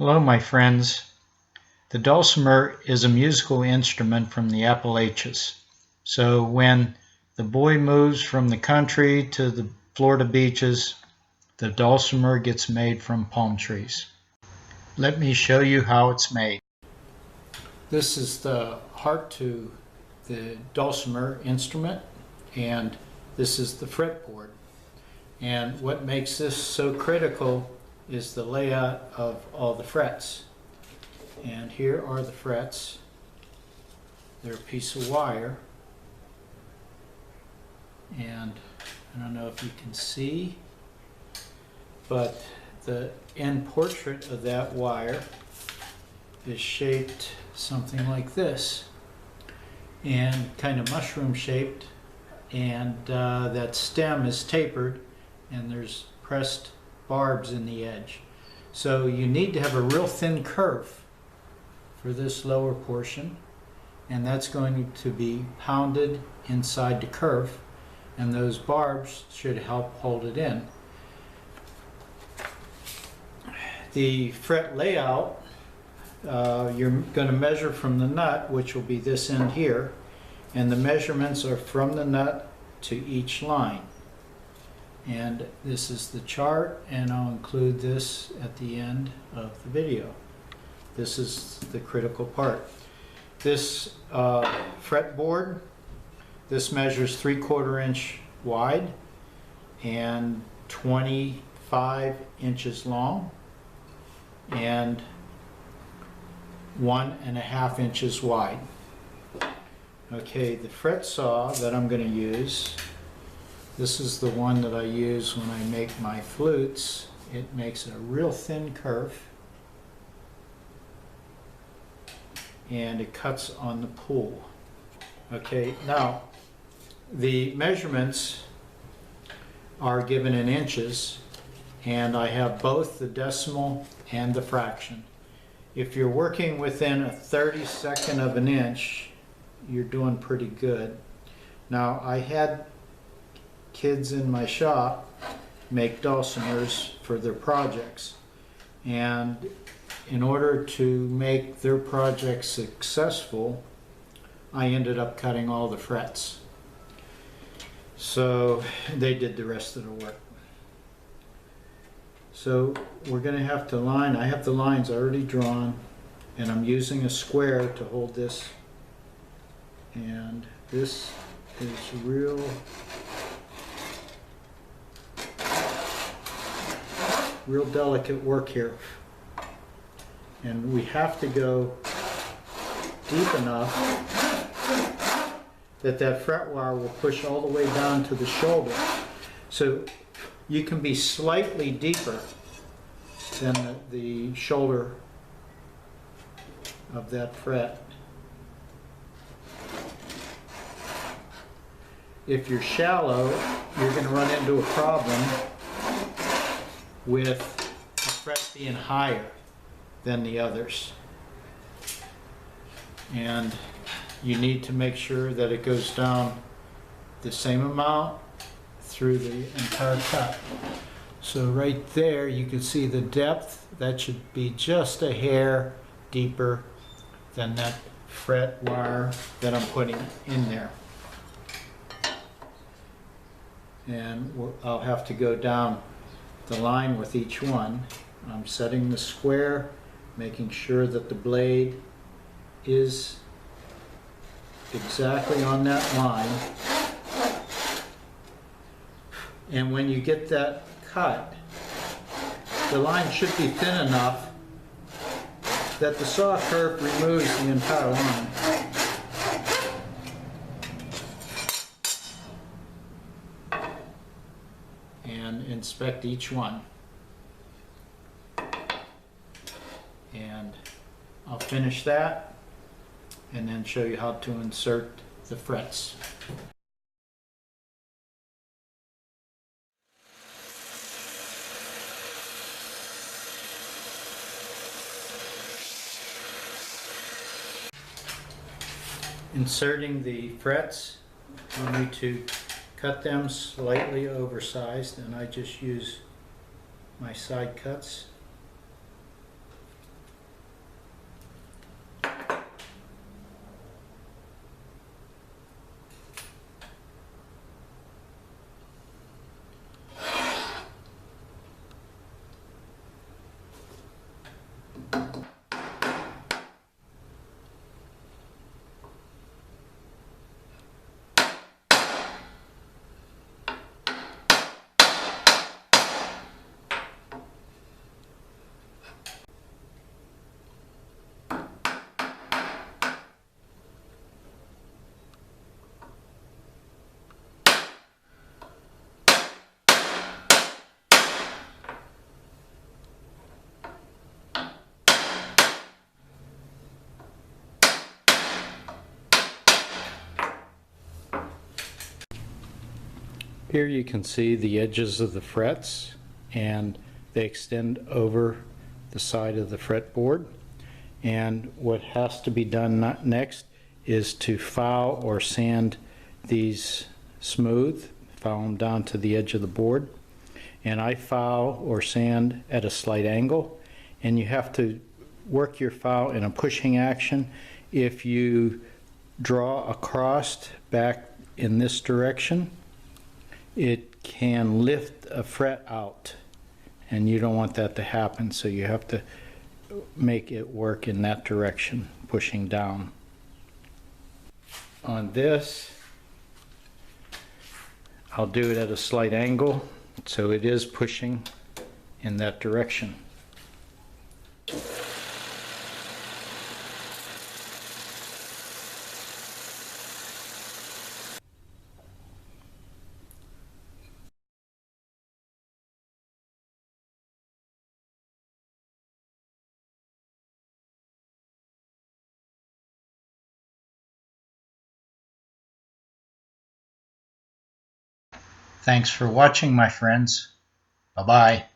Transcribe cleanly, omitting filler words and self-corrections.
Hello, my friends. The dulcimer is a musical instrument from the Appalachians. So when the boy moves from the country to the Florida beaches, the dulcimer gets made from palm trees. Let me show you how it's made. This is the heart to the dulcimer instrument, and this is the fretboard. And what makes this so critical is the layout of all the frets. And here are the frets. They're a piece of wire, and I don't know if you can see, but the end portrait of that wire is shaped something like this, and kind of mushroom shaped, and that stem is tapered, and there's pressed barbs in the edge. So you need to have a real thin kerf for this lower portion, and that's going to be pounded inside the kerf, and those barbs should help hold it in. The fret layout, you're going to measure from the nut, which will be this end here, and the measurements are from the nut to each line. And this is the chart, and I'll include this at the end of the video. This is the critical part. This fretboard, this measures 3/4 inch wide and 25 inches long and 1.5 inches wide. Okay, the fret saw that I'm going to use, this is the one that I use when I make my flutes. It makes a real thin kerf, and it cuts on the pool. Okay, now the measurements are given in inches, and I have both the decimal and the fraction. If you're working within a 32nd of an inch, you're doing pretty good. Now, I had kids in my shop make dulcimers for their projects, and in order to make their project successful, I ended up cutting all the frets. So they did the rest of the work. So we're going to have to line, I have the lines already drawn, and I'm using a square to hold this. And this is real delicate work here. And we have to go deep enough that that fret wire will push all the way down to the shoulder. So you can be slightly deeper than the shoulder of that fret. If you're shallow, you're going to run into a problem with the fret being higher than the others. And you need to make sure that it goes down the same amount through the entire cut. So right there you can see the depth. That should be just a hair deeper than that fret wire that I'm putting in there. And I'll have to go down the line with each one. I'm setting the square, making sure that the blade is exactly on that line. And when you get that cut, the line should be thin enough that the saw curve removes the entire line. And inspect each one. And I'll finish that and then show you how to insert the frets. Inserting the frets, you need to cut them slightly oversized, and I just use my side cuts. Here you can see the edges of the frets, and they extend over the side of the fretboard. And what has to be done next is to file or sand these smooth, file them down to the edge of the board. And I file or sand at a slight angle, and you have to work your file in a pushing action. If you draw across back in this direction, it can lift a fret out, and you don't want that to happen, so you have to make it work in that direction, pushing down. On this, I'll do it at a slight angle, so it is pushing in that direction. Thanks for watching, my friends. Bye-bye.